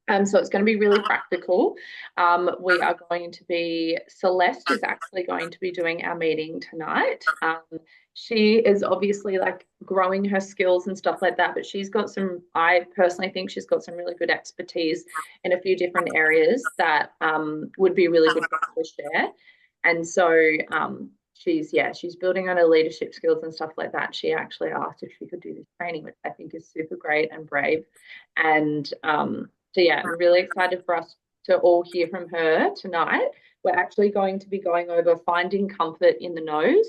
So it's going to be really practical. We are going to be, Celeste is actually going to be doing our meeting tonight. She is obviously like growing her skills and stuff like that, but she's got some, I personally think she's got some really good expertise in a few different areas that would be really good for her to share. And so she's building on her leadership skills and stuff like that. She actually asked if she could do this training, which I think is super great and brave. And so yeah, I'm really excited for us to all hear from her tonight. We're actually going to be going over finding comfort in the no's.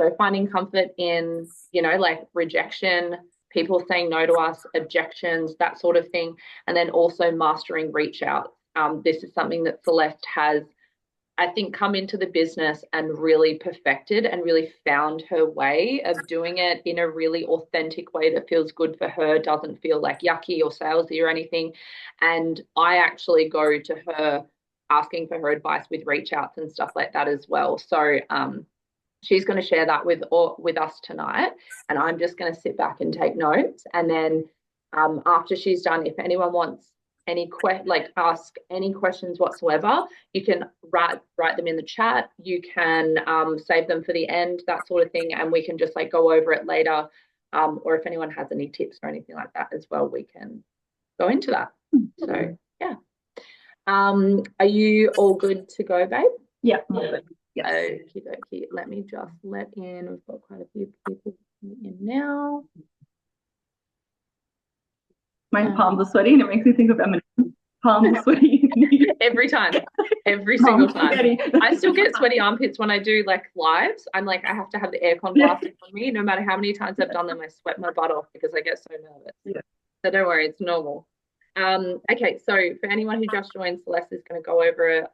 So finding comfort in, like rejection, people saying no to us, objections, that sort of thing. And then also mastering reach out. This is something that Celeste has, I think, come into the business and really perfected and really found her way of doing it in a really authentic way that feels good for her, doesn't feel like yucky or salesy or anything. And I actually go to her asking for her advice with reach outs and stuff like that as well. So she's going to share that with us tonight, and I'm just going to sit back and take notes. And then after she's done, if anyone wants ask any questions whatsoever, you can write them in the chat. You can save them for the end, that sort of thing, and we can just like go over it later. Or if anyone has any tips or anything like that as well, we can go into that. So yeah. Are you all good to go, babe? Yeah, I'm all good. Yes. Okie dokie. Let me just let in. We've got quite a few people in now. My palms are sweaty and it makes me think of Eminem. Palms are sweaty. Every time. Every single time. I still get sweaty armpits when I do like lives. I'm like, I have to have the aircon blasting on me. No matter how many times I've done them, I sweat my butt off because I get so nervous. Yeah. So don't worry, it's normal. Okay, so for anyone who just joined, Celeste is going to go over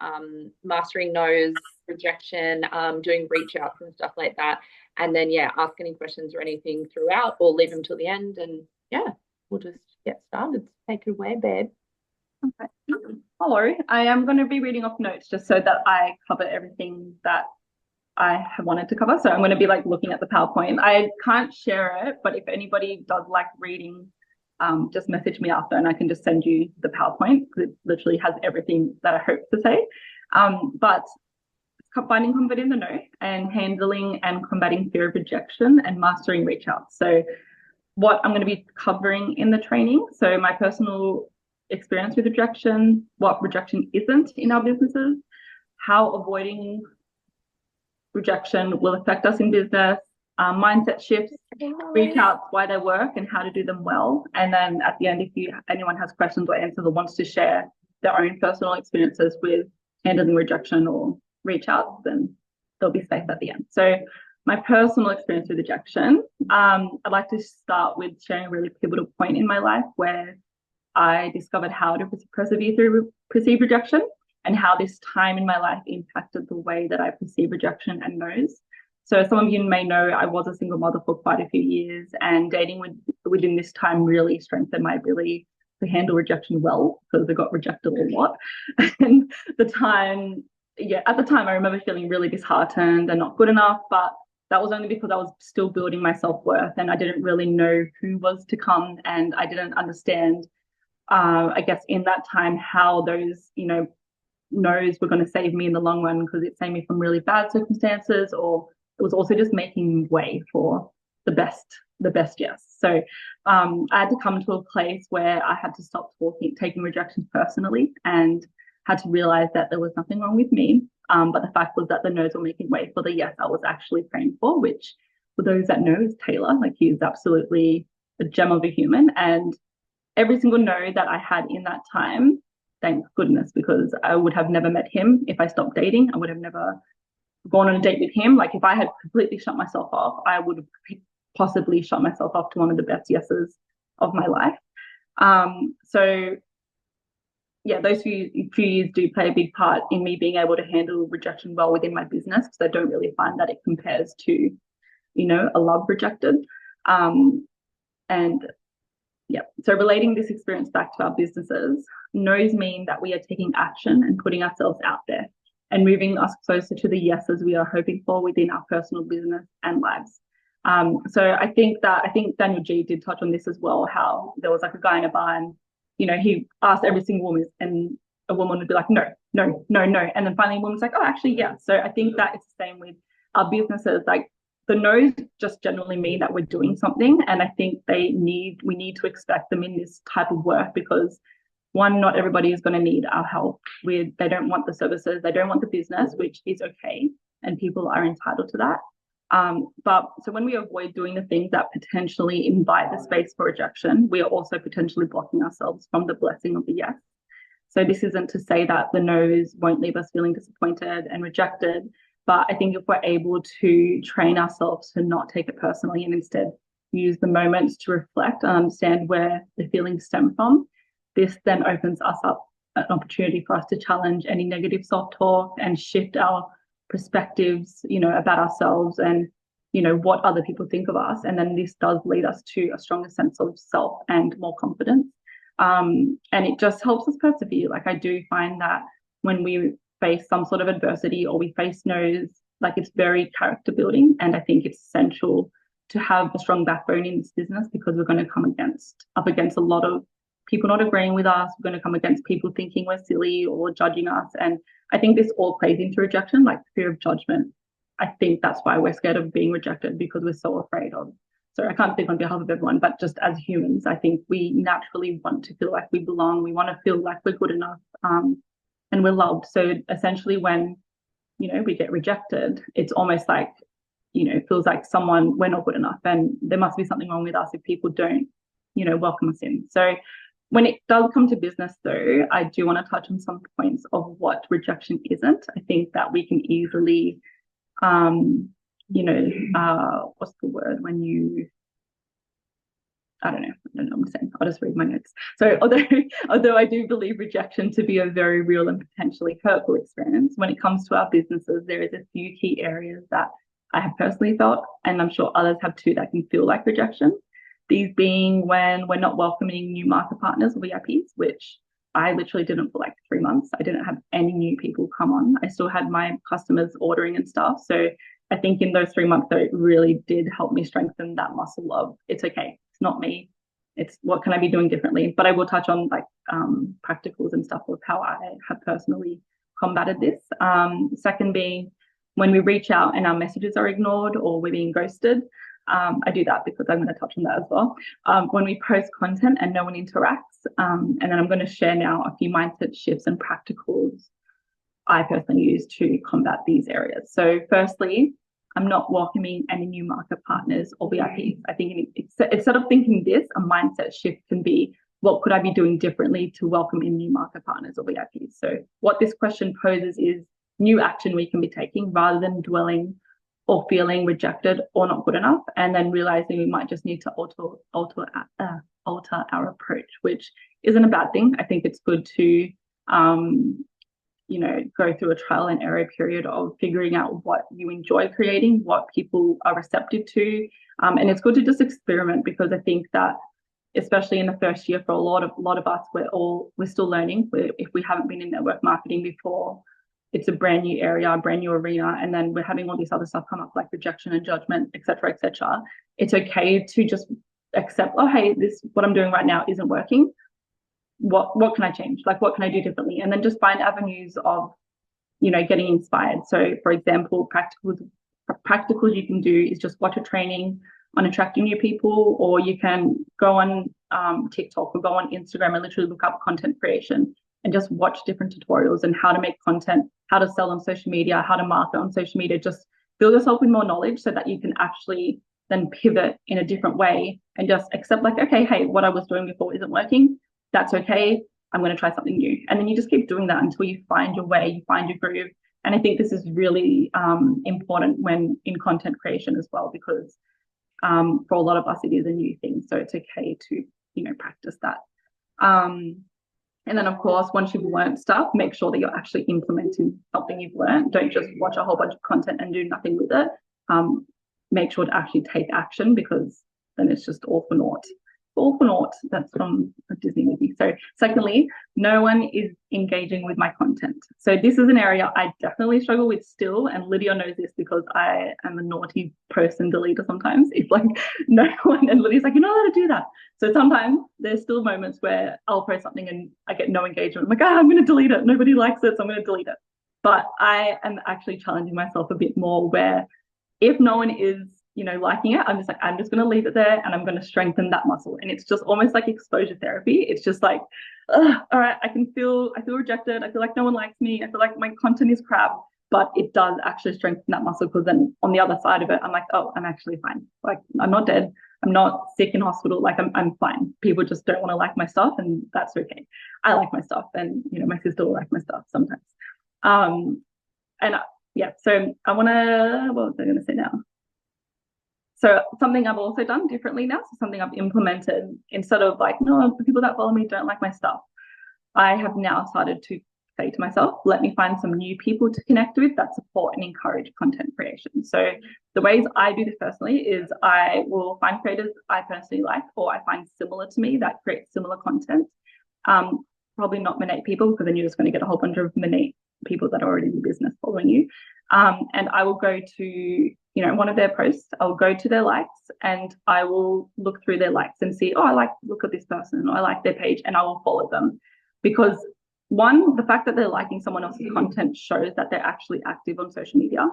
mastering no's, rejection, doing reach outs and stuff like that. And then, yeah, ask any questions or anything throughout or leave them till the end. And yeah, we'll just get started. Take it away, babe. Okay. Hello. I am going to be reading off notes just so that I cover everything that I have wanted to cover. So I'm going to be like looking at the PowerPoint. I can't share it, but if anybody does like reading, just message me after and I can just send you the PowerPoint because it literally has everything that I hope to say. But finding comfort in the no and handling and combating fear of rejection and mastering reach out. So what I'm going to be covering in the training. So my personal experience with rejection, what rejection isn't in our businesses, how avoiding rejection will affect us in business, mindset shifts, reach outs, why they work and how to do them well. And then at the end, if anyone has questions or answers or wants to share their own personal experiences with handling rejection or reach outs, then they'll be safe at the end. So my personal experience with rejection, I'd like to start with sharing a really pivotal point in my life where I discovered how to persevere through perceived rejection and how this time in my life impacted the way that I perceive rejection and no's. So some of you may know I was a single mother for quite a few years, and dating within this time really strengthened my ability to handle rejection well because I got rejected a lot. And at the time I remember feeling really disheartened and not good enough, but that was only because I was still building my self-worth and I didn't really know who was to come, and I didn't understand, I guess, in that time how those, no's were going to save me in the long run because it saved me from really bad circumstances, or it was also just making way for the best yes. So I had to come to a place where I had to stop taking rejection personally and had to realize that there was nothing wrong with me. But the fact was that the no's were making way for the yes I was actually praying for, which for those that know is Taylor. Like, he is absolutely a gem of a human. And every single no that I had in that time, thank goodness, because I would have never met him if I stopped dating. I would have never gone on a date with him. Like, if I had completely shut myself off, I would have possibly shut myself off to one of the best yeses of my life. So yeah, those few years do play a big part in me being able to handle rejection well within my business, because I don't really find that it compares to, a love rejected. And yeah, so relating this experience back to our businesses, no's mean that we are taking action and putting ourselves out there and moving us closer to the yeses we are hoping for within our personal business and lives. So I think Daniel G did touch on this as well, how there was like a guy in a bar and he asked every single woman, and a woman would be like, no, no, no, no. And then finally a woman's like, oh, actually, yeah. So I think that it's the same with our businesses. Like the no's just generally mean that we're doing something. And I think we need to expect them in this type of work because one, not everybody is going to need our help they don't want the services, they don't want the business, which is okay. And people are entitled to that. But so when we avoid doing the things that potentially invite the space for rejection, we are also potentially blocking ourselves from the blessing of the yes. So this isn't to say that the no's won't leave us feeling disappointed and rejected, but I think if we're able to train ourselves to not take it personally and instead use the moments to reflect and understand where the feelings stem from, this then opens us up an opportunity for us to challenge any negative self-talk and shift our perspectives, about ourselves and, what other people think of us. And then this does lead us to a stronger sense of self and more confidence. And it just helps us persevere. Like I do find that when we face some sort of adversity or we face no's, like it's very character building. And I think it's essential to have a strong backbone in this business because we're going to come up against a lot of people not agreeing with us. We're going to come against people thinking we're silly or judging us. And I think this all plays into rejection, like fear of judgment. I think that's why we're scared of being rejected because we're so afraid of. So I can't speak on behalf of everyone, but just as humans, I think we naturally want to feel like we belong. We want to feel like we're good enough and we're loved. So essentially when, we get rejected, it's almost like, it feels like we're not good enough and there must be something wrong with us if people don't, welcome us in. So when it does come to business, though, I do want to touch on some points of what rejection isn't. I think that we can easily, what's the word when you, I don't know what I'm saying. I'll just read my notes. So although I do believe rejection to be a very real and potentially hurtful experience, when it comes to our businesses, there is a few key areas that I have personally felt, and I'm sure others have too, that can feel like rejection. These being when we're not welcoming new market partners or VIPs, which I literally didn't for like 3 months. I didn't have any new people come on. I still had my customers ordering and stuff. So I think in those 3 months, though, it really did help me strengthen that muscle of it's okay. It's not me. It's what can I be doing differently? But I will touch on like practicals and stuff of how I have personally combated this. Second being when we reach out and our messages are ignored or we're being ghosted. I do that because I'm going to touch on that as well. When we post content and no one interacts, and then I'm going to share now a few mindset shifts and practicals I personally use to combat these areas. So firstly, I'm not welcoming any new market partners or VIPs. I think instead of thinking this, a mindset shift can be, what could I be doing differently to welcome in new market partners or VIPs? So what this question poses is new action we can be taking rather than dwelling or feeling rejected or not good enough, and then realizing we might just need to alter our approach, which isn't a bad thing. I think it's good to go through a trial and error period of figuring out what you enjoy creating, what people are receptive to, and it's good to just experiment because I think that especially in the first year for a lot of us, we're still learning. If we haven't been in network marketing before, it's a brand new area, a brand new arena, and then we're having all this other stuff come up like rejection and judgment, et cetera, et cetera. It's okay to just accept, oh, hey, what I'm doing right now isn't working. What can I change? Like, what can I do differently? And then just find avenues of, getting inspired. So for example, practicals you can do is just watch a training on attracting new people, or you can go on TikTok or go on Instagram and literally look up content creation and just watch different tutorials and how to make content, how to sell on social media, how to market on social media. Just build yourself with more knowledge so that you can actually then pivot in a different way and just accept like, okay, hey, what I was doing before isn't working. That's okay. I'm going to try something new. And then you just keep doing that until you find your way, you find your groove. And I think this is really important when in content creation as well, because for a lot of us, it is a new thing. So it's okay to, practice that. And then, of course, once you've learned stuff, make sure that you're actually implementing something you've learned. Don't just watch a whole bunch of content and do nothing with it. Make sure to actually take action, because then it's just all for naught. all for naught. That's from a Disney movie. So secondly, no one is engaging with my content. So this is an area I definitely struggle with still, and Lydia knows this because I am a naughty person deleter sometimes. It's like no one, and Lydia's like, you're not allowed to do that. So sometimes there's still moments where I'll post something and I get no engagement. I'm like, I'm going to delete it. Nobody likes it, so I'm going to delete it. But I am actually challenging myself a bit more where if no one is, liking it, I'm just like, I'm just going to leave it there and I'm going to strengthen that muscle. And it's just almost like exposure therapy. It's just like, all right, I feel rejected. I feel like no one likes me. I feel like my content is crap, but it does actually strengthen that muscle because then on the other side of it, I'm like, oh, I'm actually fine. Like I'm not dead. I'm not sick in hospital. Like I'm fine. People just don't want to like my stuff and that's okay. I like my stuff and, my sister will like my stuff sometimes. And yeah, so what was I going to say now? So something I've also done differently now, so something I've implemented instead of like, no, the people that follow me don't like my stuff. I have now started to say to myself, let me find some new people to connect with that support and encourage content creation. So the ways I do this personally is I will find creators I personally like or I find similar to me that create similar content. Probably not Monate people because then you're just going to get a whole bunch of Monate people that are already in business following you. And I will go to, one of their posts, I'll go to their likes and I will look through their likes and see, look at this person, or I like their page and I will follow them. Because one, the fact that they're liking someone else's content shows that they're actually active on social media.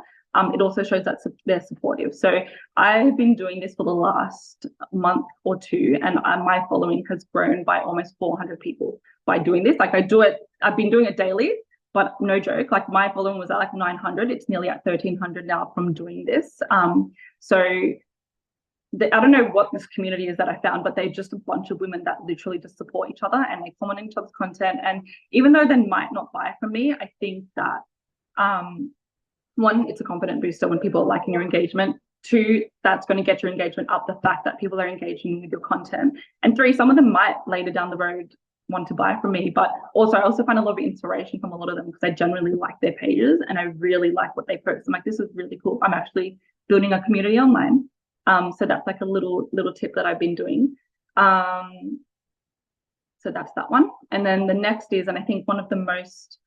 It also shows that they're supportive. So I've been doing this for the last month or two and my following has grown by almost 400 people by doing this. Like I've been doing it daily. But no joke, like my following was at like 900. It's nearly at 1,300 now from doing this. So I don't know what this community is that I found, but they're just a bunch of women that literally just support each other and they comment on each other's content. And even though they might not buy from me, I think that one, it's a confident booster when people are liking your engagement. Two, that's going to get your engagement up, the fact that people are engaging with your content. And three, some of them might later down the road want to buy from me, but also I also find a lot of inspiration from a lot of them because I generally like their pages and I really like what they post. I'm like, this is really cool. I'm actually building a community online. So that's like a little tip that I've been doing. So that's that one. And then the next is, and I think one of the most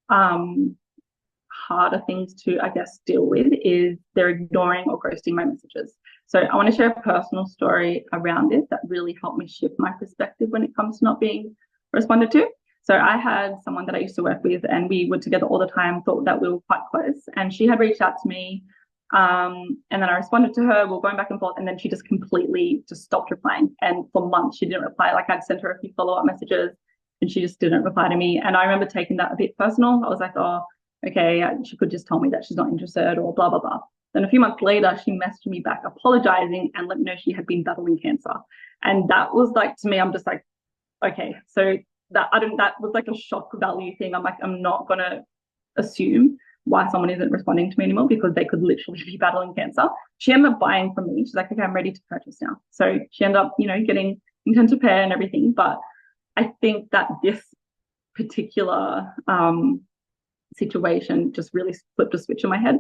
harder things to, I guess, deal with is they're ignoring or ghosting my messages. So I want to share a personal story around this that really helped me shift my perspective when it comes to not being responded to. So I had someone that I used to work with and we were together all the time, thought that we were quite close. And she had reached out to me and then I responded to her, we were going back and forth, and then she just completely just stopped replying. And for months she didn't reply. Like I'd sent her a few follow-up messages and she just didn't reply to me. And I remember taking that a bit personal. I was like, oh, okay, she could just tell me that she's not interested or blah, blah, blah. Then a few months later, she messaged me back apologizing and let me know she had been battling cancer. And that was like, to me, I'm just like, okay, so that was like a shock value thing. I'm like, I'm not going to assume why someone isn't responding to me anymore because they could literally be battling cancer. She ended up buying from me. She's like, okay, I'm ready to purchase now. So she ended up, getting intent to pay and everything. But I think that this particular situation just really flipped a switch in my head.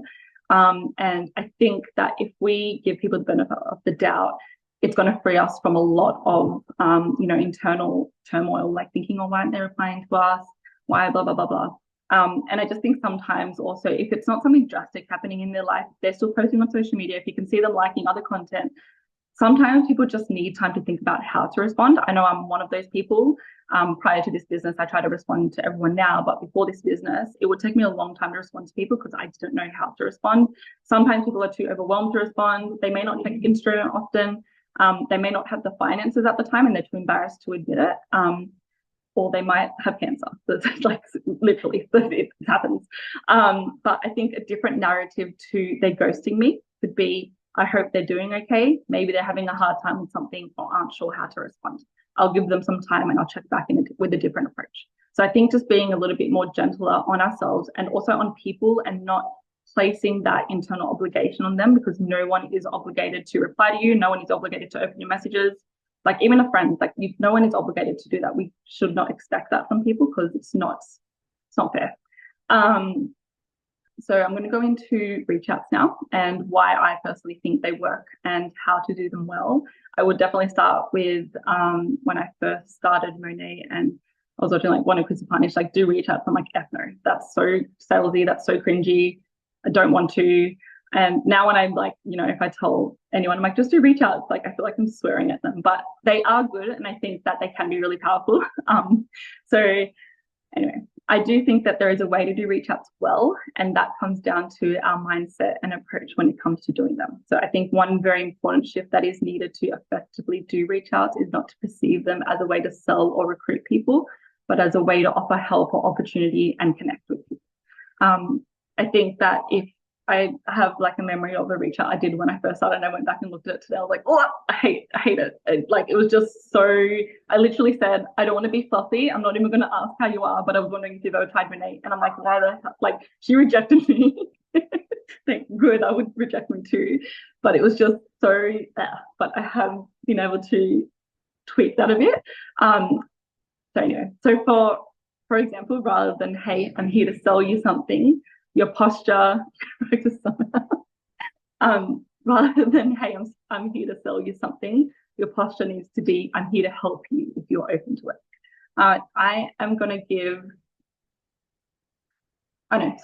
And I think that if we give people the benefit of the doubt, it's going to free us from a lot of, internal turmoil, like thinking, oh, why aren't they replying to us? Why, blah, blah, blah, blah. And I just think sometimes also, if it's not something drastic happening in their life, they're still posting on social media. If you can see them liking other content, sometimes people just need time to think about how to respond. I know I'm one of those people. Prior to this business, I try to respond to everyone now, but before this business, it would take me a long time to respond to people because I didn't know how to respond. Sometimes people are too overwhelmed to respond. They may not check Instagram often. They may not have the finances at the time and they're too embarrassed to admit it. Or they might have cancer. So it's like literally, it happens. But I think a different narrative to they ghosting me could be, I hope they're doing okay. Maybe they're having a hard time with something or aren't sure how to respond. I'll give them some time and I'll check back in with a different approach. So I think just being a little bit more gentler on ourselves and also on people and not placing that internal obligation on them because no one is obligated to reply to you. No one is obligated to open your messages. Like even a friend, like no one is obligated to do that. We should not expect that from people because it's not fair. So I'm going to go into reach outs now and why I personally think they work and how to do them well. I would definitely start with when I first started Monet and I was watching like one of Chris's partners like do reach out. I'm like, F no, that's so salesy, that's so cringy. I don't want to. And now when I'm like, if I tell anyone, I'm like, just do reach outs, like I feel like I'm swearing at them, but they are good and I think that they can be really powerful. So anyway, I do think that there is a way to do reach outs well, and that comes down to our mindset and approach when it comes to doing them. So I think one very important shift that is needed to effectively do reach outs is not to perceive them as a way to sell or recruit people, but as a way to offer help or opportunity and connect with people. I think that if I have like a memory of a reach out I did when I first started and I went back and looked at it today, I was like, oh, I hate it. It was just so, I literally said, I don't want to be fussy. I'm not even going to ask how you are, but I was wondering if you've ever tried Renee. And I'm like, why the hell? Like, she rejected me. Good, I would reject me too. But it was just so, but I have been able to tweak that a bit. So anyway, so for example, rather than, hey, I'm here to sell you something, your posture, rather than, hey, I'm here to sell you something, your posture needs to be, I'm here to help you if you're open to it. I am going to give, okay,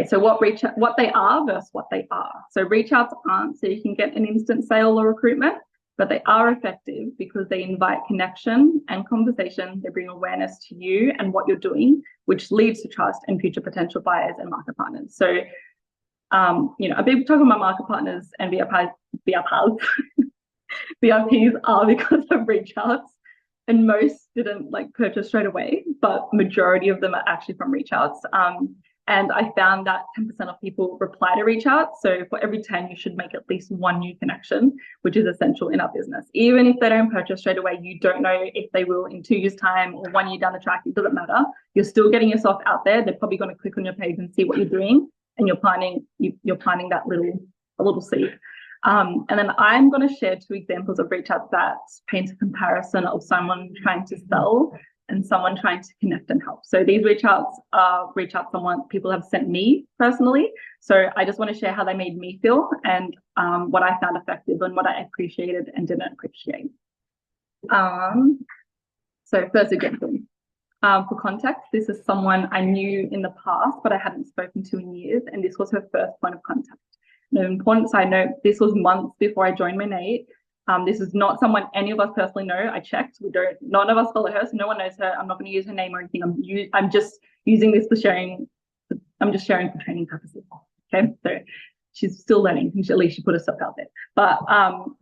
so what they are versus what they are. So reach outs aren't so you can get an instant sale or recruitment, but they are effective because they invite connection and conversation. They bring awareness to you and what you're doing, which leads to trust and future potential buyers and market partners. So, I've been talking about market partners and VRPs are because of reach outs, and most didn't like purchase straight away, but majority of them are actually from reach outs. And I found that 10% of people reply to reach out. So for every 10, you should make at least one new connection, which is essential in our business. Even if they don't purchase straight away, you don't know if they will in 2 years' time or 1 year down the track. It doesn't matter. You're still getting yourself out there. They're probably going to click on your page and see what you're doing, and you're planting that a little seed. And then I'm going to share 2 examples of reach outs that paint a comparison of someone trying to sell and someone trying to connect and help. So these reach outs are people have sent me personally. So I just want to share how they made me feel and what I found effective and what I appreciated and didn't appreciate. So first example, for context, this is someone I knew in the past, but I hadn't spoken to in years. And this was her first point of contact. An important side note, this was months before I joined Monet. This is not someone any of us personally know. I checked. None of us follow her, so no one knows her. I'm not going to use her name or anything. I'm just using this for sharing. I'm just sharing for training purposes. Okay, so she's still learning. At least she put herself out there. But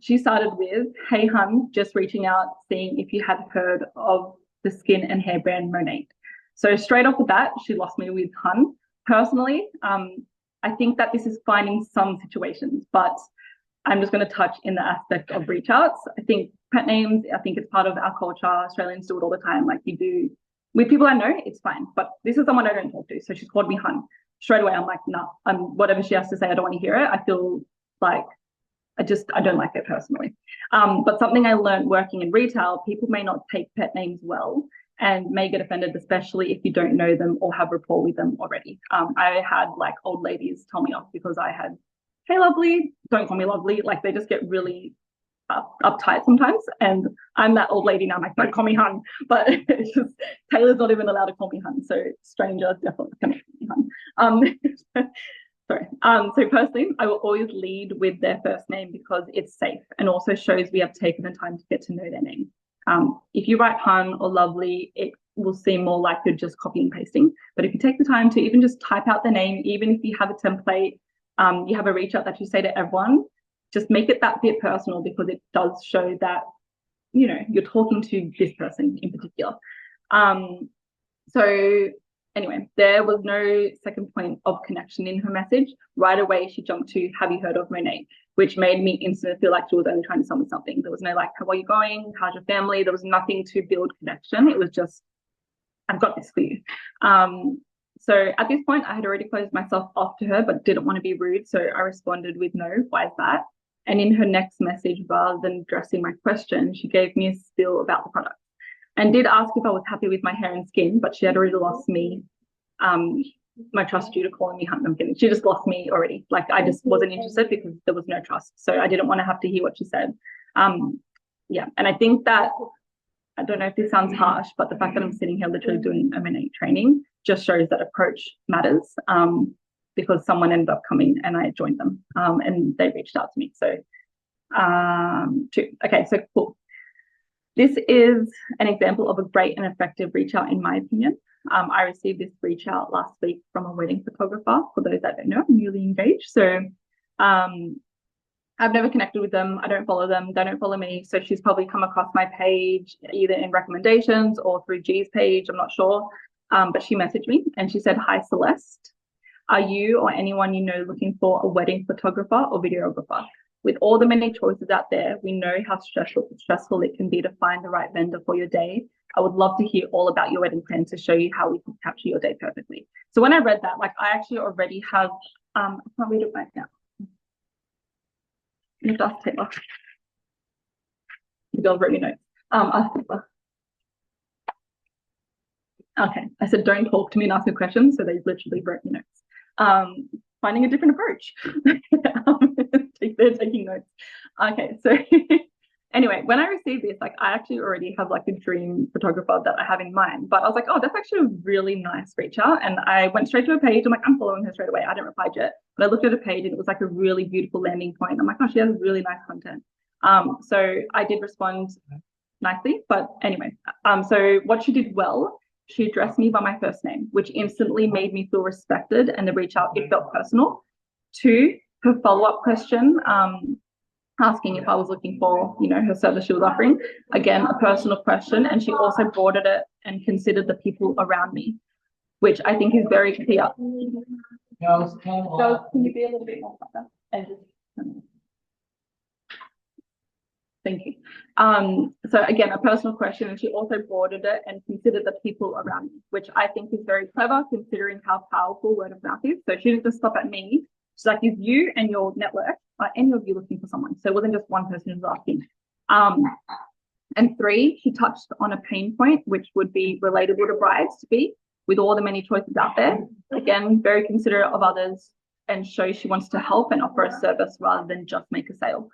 she started with, "Hey, hun, just reaching out, seeing if you had heard of the skin and hair brand Monet." So straight off the bat, she lost me with hun. Personally, I think that this is fine in some situations, but I'm just going to touch in the aspect of reach outs. I think pet names, I think it's part of our culture. Australians do it all the time. Like you do with people I know, it's fine. But this is someone I don't talk to. So she's called me hun. Straight away, I'm like, nah, whatever she has to say, I don't want to hear it. I feel like I don't like it personally. But something I learned working in retail, people may not take pet names well and may get offended, especially if you don't know them or have rapport with them already. I had like old ladies tell me off because I had, "Hey, lovely," don't call me lovely. Like they just get really uptight sometimes. And I'm that old lady now. I'm like, "Don't call me hun." But it's just, Taylor's not even allowed to call me hun. So stranger definitely can call me hun. Sorry. So personally, I will always lead with their first name because it's safe and also shows we have taken the time to get to know their name. If you write hun or lovely, it will seem more like you're just copying and pasting. But if you take the time to even just type out their name, even if you have a template, you have a reach out that you say to everyone, just make it that bit personal because it does show that, you're talking to this person in particular. So anyway, there was no second point of connection in her message. Right away, she jumped to, "Have you heard of Monet?" which made me instantly feel like she was only trying to sell me something. There was no like, "How are you going? How's your family?" There was nothing to build connection. It was just, "I've got this for you." So at this point, I had already closed myself off to her, but didn't want to be rude. So I responded with, "No, why is that?" And in her next message, rather than addressing my question, she gave me a spiel about the product and did ask if I was happy with my hair and skin, but she had already lost me. My trust due to calling me hun. I'm kidding. She just lost me already. Like I just wasn't interested because there was no trust. So I didn't want to have to hear what she said. Yeah, and I think that, I don't know if this sounds harsh, but the fact that I'm sitting here literally doing M&A training just shows that approach matters, because someone ended up coming and I joined them, and they reached out to me. So, okay, so cool. This is an example of a great and effective reach out, in my opinion. I received this reach out last week from a wedding photographer. For those that don't know, I'm newly engaged. So I've never connected with them. I don't follow them. They don't follow me. So she's probably come across my page either in recommendations or through G's page. I'm not sure. But she messaged me and she said, "Hi, Celeste. Are you or anyone you know looking for a wedding photographer or videographer? With all the many choices out there, we know how stressful it can be to find the right vendor for your day. I would love to hear all about your wedding plan to show you how we can capture your day perfectly." So when I read that, like, I actually already have, I can't read it right now. You have to ask Taylor. The girl wrote your notes. Ask Taylor. Okay, I said don't talk to me and ask me questions, so they literally wrote me notes. Finding a different approach. They're taking notes. Okay, so anyway, when I received this, like, I actually already have like a dream photographer that I have in mind, but I was like, oh, that's actually a really nice reach out. And I went straight to her page. I'm like, I'm following her straight away. I didn't reply yet, but I looked at her page and it was like a really beautiful landing point. I'm like, oh, she has really nice content. So I did respond nicely, but anyway, so what she did well, she addressed me by my first name, which instantly made me feel respected, and the reach out, it felt personal. Two, her follow-up question, asking if I was looking for, her service she was offering. Again, a personal question, and she also broadened it and considered the people around me, which I think is very clear. Girls, can you be a little bit more louder? And just thank you. So again, a personal question, and she also broadened it and considered the people around me, which I think is very clever considering how powerful word of mouth is. So she didn't just stop at me. She's like, is you and your network, are any of you looking for someone? So it wasn't just one person who was asking. And three, she touched on a pain point, which would be relatable to brides to be, with all the many choices out there. Again, very considerate of others, and shows she wants to help and offer a service rather than just make a sale.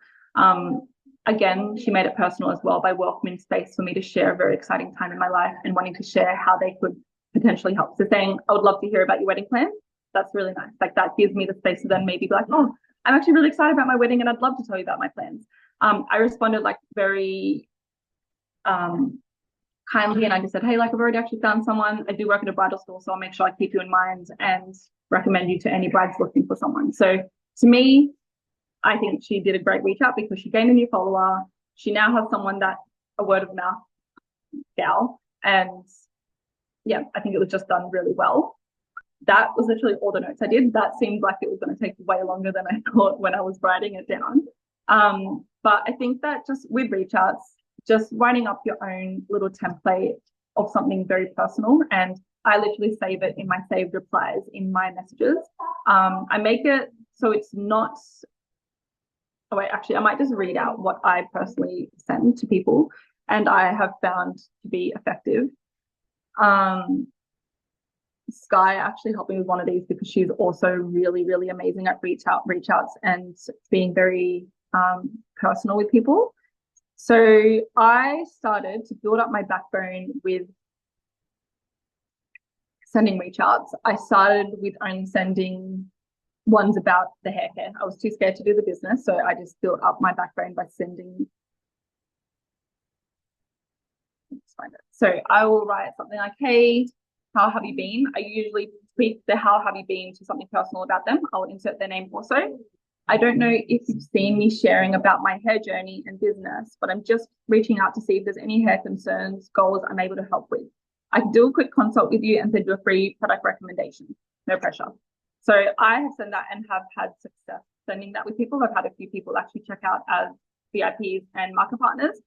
Again, she made it personal as well by welcoming space for me to share a very exciting time in my life and wanting to share how they could potentially help. So saying, I would love to hear about your wedding plan. That's really nice. Like, that gives me the space to then maybe be like, oh, I'm actually really excited about my wedding and I'd love to tell you about my plans. I responded like very kindly, and I just said, hey, like, I've already actually found someone. I do work at a bridal school, so I'll make sure I keep you in mind and recommend you to any brides looking for someone. So to me, I think she did a great reach out because she gained a new follower. She now has someone that, a word of mouth gal. And yeah, I think it was just done really well. That was literally all the notes I did. That seemed like it was going to take way longer than I thought when I was writing it down. But I think that just with reach outs, just writing up your own little template of something very personal, and I literally save it in my saved replies in my messages. I make it so it's not, oh wait, actually, I might just read out what I personally send to people and I have found to be effective. Sky actually helped me with one of these because she's also really, really amazing at reach outs and being very personal with people. So I started to build up my backbone with sending reach outs. I started with only sending ones about the hair care. I was too scared to do the business, so I just built up my backbone by sending. Let's find it. So I will write something like, hey, how have you been? I usually tweak the how have you been to something personal about them. I'll insert their name also. I don't know if you've seen me sharing about my hair journey and business, but I'm just reaching out to see if there's any hair concerns, goals I'm able to help with. I can do a quick consult with you and send you a free product recommendation. No pressure. So I have sent that and have had success sending that with people. I've had a few people actually check out as VIPs and market partners.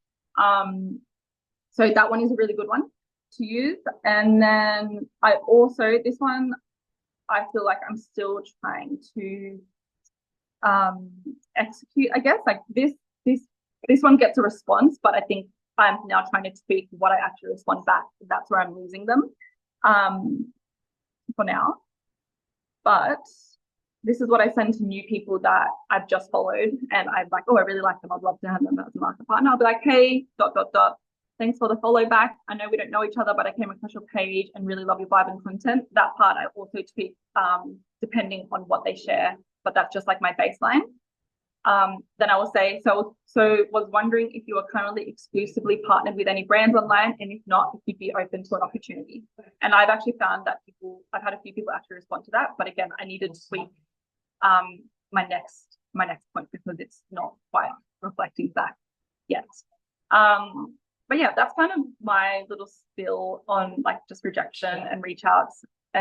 So that one is a really good one to use. And then I also, this one, I feel like I'm still trying to execute, I guess. Like this one gets a response, but I think I'm now trying to tweak what I actually respond back. That's where I'm losing them for now. But this is what I send to new people that I've just followed, and I'm like, oh, I really like them. I'd love to have them as a market partner. I'll be like, hey, dot dot dot. Thanks for the follow back. I know we don't know each other, but I came across your page and really love your vibe and content. That part I also tweak depending on what they share, but that's just like my baseline. Then I will say, so was wondering if you are currently exclusively partnered with any brands online, and if not, if you'd be open to an opportunity. And I've actually found that I've had a few people actually respond to that, but again, I needed to tweak my next point because it's not quite reflecting back yet. But yeah, that's kind of my little spill on like just rejection and reach outs. But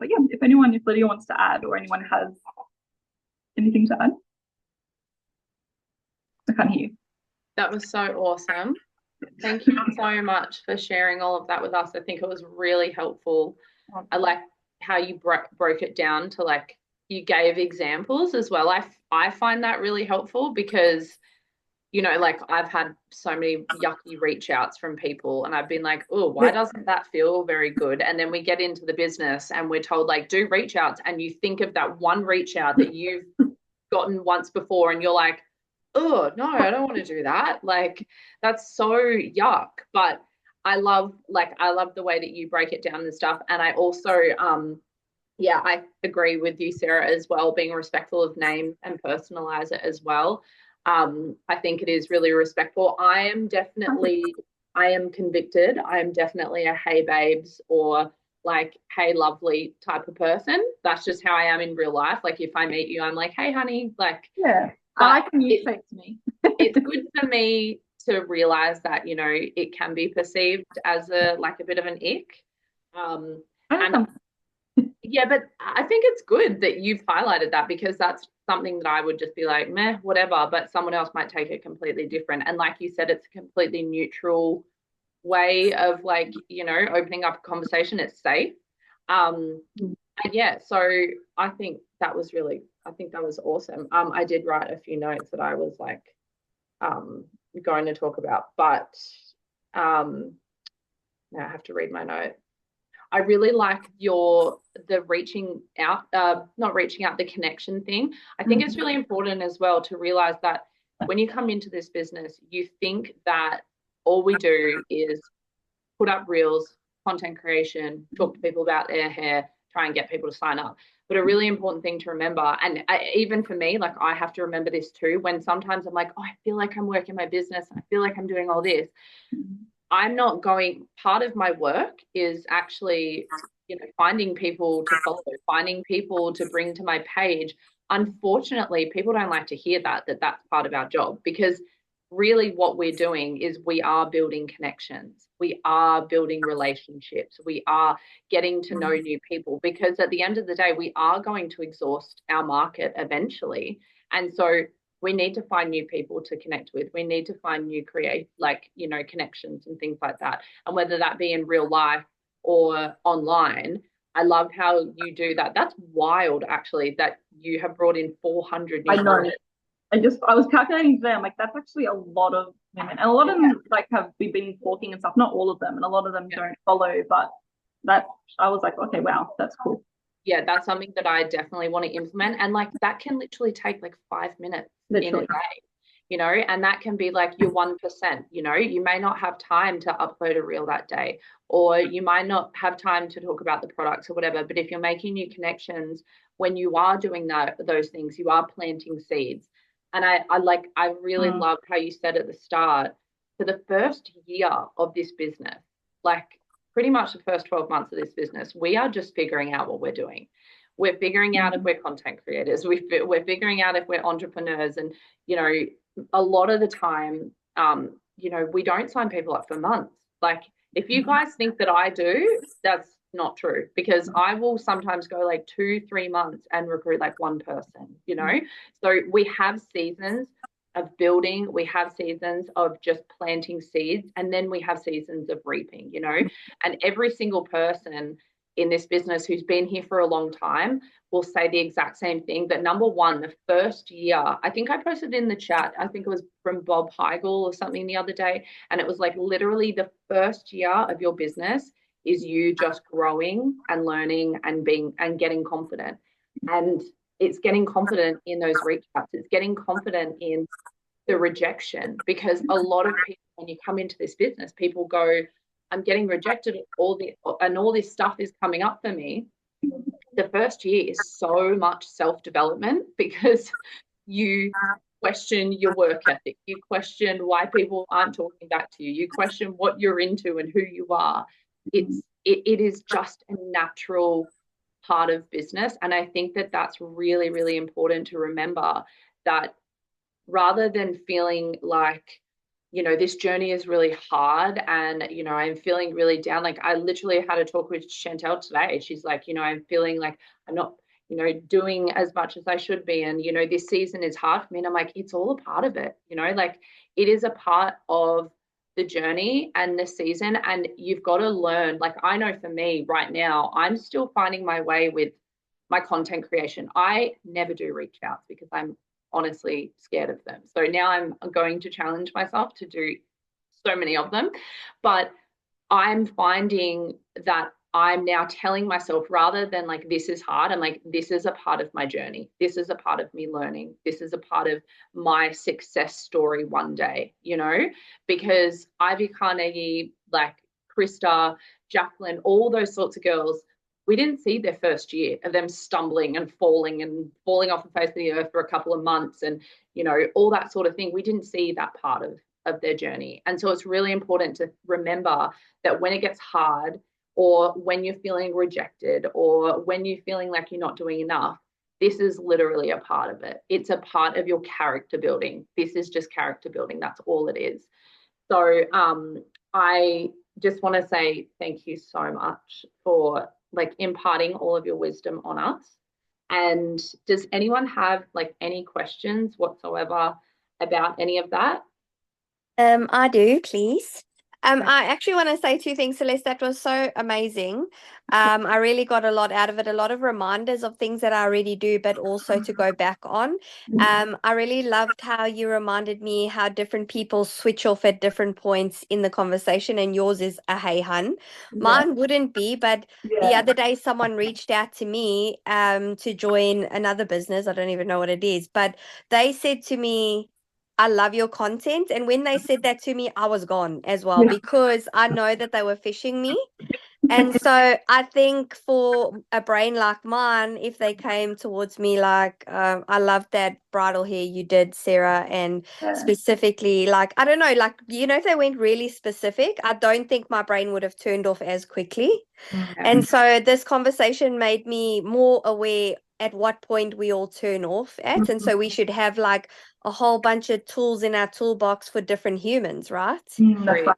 yeah, if Lydia wants to add or anyone has anything to add. I can't hear you. That was so awesome. Thank you so much for sharing all of that with us. I think it was really helpful. I like how you broke it down to like you gave examples as well. I find that really helpful because, you know, like I've had so many yucky reach outs from people and I've been like, oh, why doesn't that feel very good? And then we get into the business and we're told like do reach outs, and you think of that one reach out that you've gotten once before and you're like, oh no, I don't want to do that. Like that's so yuck. But I love the way that you break it down and stuff. And I also yeah, I agree with you, Sarah, as well, being respectful of name and personalize it as well. I think it is really respectful. I am convicted. I am definitely a hey babes or like hey lovely type of person. That's just how I am in real life. Like if I meet you, I'm like, hey honey, like yeah. I can use fake to me. It's good for me to realize that, you know, it can be perceived as a bit of an ick. And yeah, but I think it's good that you've highlighted that because that's something that I would just be like, meh, whatever, but someone else might take it completely different. And like you said, it's a completely neutral way of like, you know, opening up a conversation. It's safe. And yeah, so I think that was awesome. I did write a few notes that I was like going to talk about, but now I have to read my note. I really like the reaching out, not reaching out, the connection thing. I think it's really important as well to realize that when you come into this business, you think that all we do is put up reels, content creation, talk to people about their hair, try and get people to sign up. But a really important thing to remember, and even for me, like I have to remember this too, when sometimes I'm like, oh, I feel like I'm working my business, I feel like I'm doing all this. Part of my work is actually, you know, finding people to follow, finding people to bring to my page. Unfortunately, people don't like to hear that's part of our job, because really what we're doing is we are building connections. We are building relationships. We are getting to know new people, because at the end of the day, we are going to exhaust our market eventually. And so we need to find new people to connect with. We need to find new connections and things like that. And whether that be in real life or online, I love how you do that. That's wild, actually, that you have brought in 400 new people. I was calculating today. I'm like, that's actually a lot of women, and a lot of them we've been talking and stuff. Not all of them, and a lot of them don't follow. But I was like, okay, wow, that's cool. Yeah, that's something that I definitely want to implement, and like that can literally take like 5 minutes in a day, you know, and that can be like your 1%. You know, you may not have time to upload a reel that day, or you might not have time to talk about the products or whatever. But if you're making new connections, when you are doing those things, you are planting seeds. And I really love how you said at the start, for the first year of this business, like pretty much the first 12 months of this business, we are just figuring out what we're doing. We're figuring out if we're content creators. We're figuring out if we're entrepreneurs. And, you know, a lot of the time, you know, we don't sign people up for months. Like if you guys think that I do, that's not true, because I will sometimes go like 2-3 months and recruit like one person, you know. So we have seasons of building, we have seasons of just planting seeds, and then we have seasons of reaping, you know. And every single person in this business who's been here for a long time will say the exact same thing, that number one, the first year, I think I posted in the chat, I think it was from Bob Heigl or something the other day, and it was like literally the first year of your business is you just growing and learning and getting confident. And it's getting confident in those reach outs. It's getting confident in the rejection, because a lot of people, when you come into this business, people go, I'm getting rejected, all this stuff is coming up for me. The first year is so much self-development, because you question your work ethic, you question why people aren't talking back to you, you question what you're into and who you are. It is just a natural part of business. And I think that that's really, really important to remember, that rather than feeling like, this journey is really hard and, I'm feeling really down. Like, I literally had a talk with Chantel today. She's like, I'm feeling like I'm not, doing as much as I should be. And, this season is hard for me. And I'm like, it's all a part of it, like it is a part of the journey and the season. And you've got to learn. Like, I know for me right now, I'm still finding my way with my content creation. I never do reach outs because I'm honestly scared of them. So now I'm going to challenge myself to do so many of them. But I'm finding that I'm now telling myself, rather than like, this is hard, I'm like, this is a part of my journey. This is a part of me learning. This is a part of my success story one day, because Ivy Carnegie, like Krista, Jacqueline, all those sorts of girls, we didn't see their first year of them stumbling and falling off the face of the earth for a couple of months and, all that sort of thing. We didn't see that part of their journey. And so it's really important to remember that when it gets hard, or when you're feeling rejected, or when you're feeling like you're not doing enough, this is literally a part of it. It's a part of your character building. This is just character building. That's all it is. So I just want to say thank you so much for like imparting all of your wisdom on us. And does anyone have like any questions whatsoever about any of that? I do, please. I actually want to say two things, Celeste. That was so amazing. I really got a lot out of it, a lot of reminders of things that I already do, but also to go back on. I really loved how you reminded me how different people switch off at different points in the conversation, and yours is a hey hun. Mine wouldn't be, but the other day someone reached out to me to join another business. I don't even know what it is, but they said to me, I love your content. And when they said that to me, I was gone as well, because I know that they were fishing me. And so I think for a brain like mine, if they came towards me like, I love that bridal hair you did, Sarah, and specifically, like, I don't know, like, if they went really specific, I don't think my brain would have turned off as quickly. And so this conversation made me more aware at what point we all turn off at. And so we should have like a whole bunch of tools in our toolbox for different humans, right? That's right.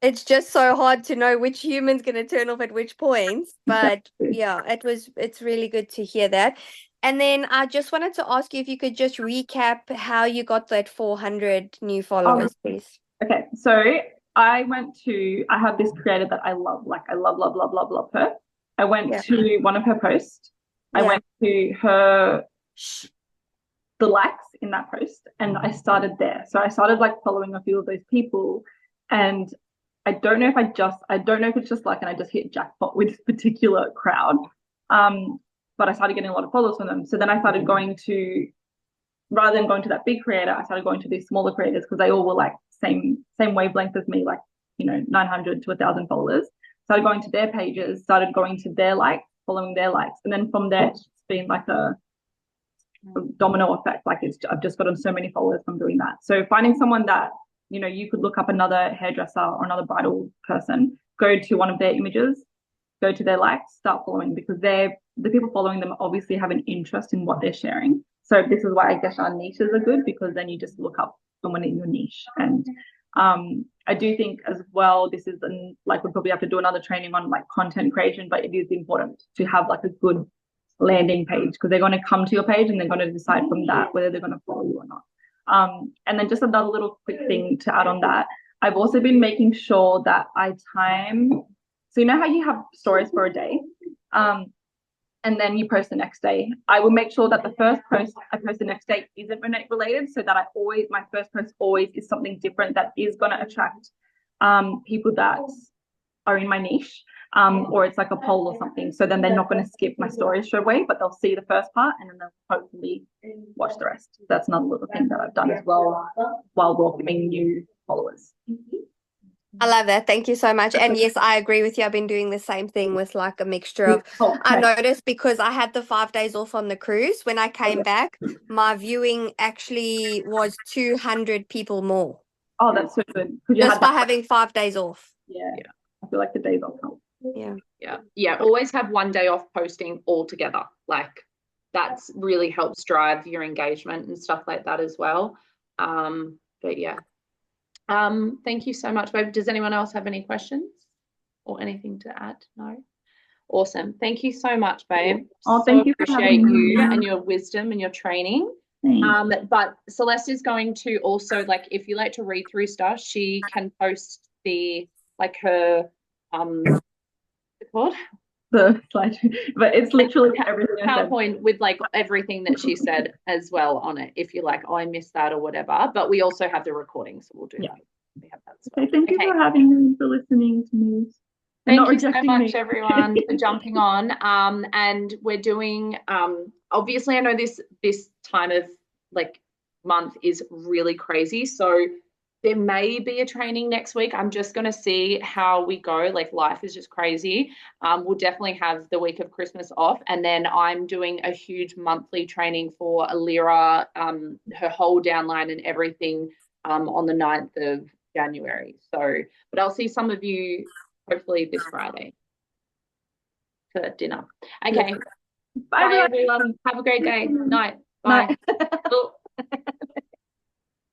It's just so hard to know which human's going to turn off at which points. But yeah, it's really good to hear that. And then I just wanted to ask you if you could just recap how you got that 400 new followers, please. Okay, so I have this creator that I love, like I love, love, love, love, love her. I went to one of her posts. I went to the likes in that post, and I started there. So I started like following a few of those people, and I don't know if it's just like, and I just hit jackpot with this particular crowd. But I started getting a lot of followers from them. So then I started rather than going to that big creator, I started going to these smaller creators, because they all were like same wavelength as me, like 900 to 1,000 followers. Started going to their pages, started going to their likes, following their likes, and then from there it's been like a domino effect. Like I've just gotten so many followers from doing that. So finding someone that you could look up another hairdresser or another bridal person, go to one of their images, go to their likes, start following, because the people following them obviously have an interest in what they're sharing. So this is why I guess our niches are good, because then you just look up someone in your niche. And I do think as well, this is like we'll probably have to do another training on like content creation, but it is important to have like a good landing page, because they're going to come to your page and they're going to decide from that whether they're going to follow you or not. And then just another little quick thing to add on that, I've also been making sure that I time, so how you have stories for a day, and then you post the next day. I will make sure that the first post I post the next day isn't related, so that my first post always is something different that is going to attract people that are in my niche. or it's like a poll or something. So then they're not going to skip my stories straight away, but they'll see the first part and then they'll hopefully watch the rest. That's another little thing that I've done as well while welcoming new followers. I love that. Thank you so much. And yes, I agree with you. I've been doing the same thing with like a mixture of, I noticed because I had the 5 days off on the cruise. When I came back, my viewing actually was 200 people more. Oh, that's so good. Just by having 5 days off. Yeah. I feel like the days off help. Yeah. Always have 1 day off posting altogether. Like that's really helps drive your engagement and stuff like that as well. But yeah. Thank you so much, babe. Does anyone else have any questions or anything to add? No. Awesome. Thank you so much, babe. Oh, thank you. Appreciate you and your wisdom and your training. Thanks. But Celeste is going to also, like, if you like to read through stuff, she can post the like her what's it called? The slide, but it's literally everything PowerPoint with like everything that she said as well on it. If you're like, oh, I missed that or whatever. But we also have the recording, so we'll do that. We have that as well. Okay, thank you for having me, for listening to me. Thank you so much, everyone, for jumping on. And we're doing obviously I know this time of like month is really crazy. So there may be a training next week. I'm just going to see how we go. Like life is just crazy. We'll definitely have the week of Christmas off. And then I'm doing a huge monthly training for Alira, her whole downline and everything on the 9th of January. So, but I'll see some of you hopefully this Friday for dinner. Okay. Bye everyone. Have a great day. Night. Bye.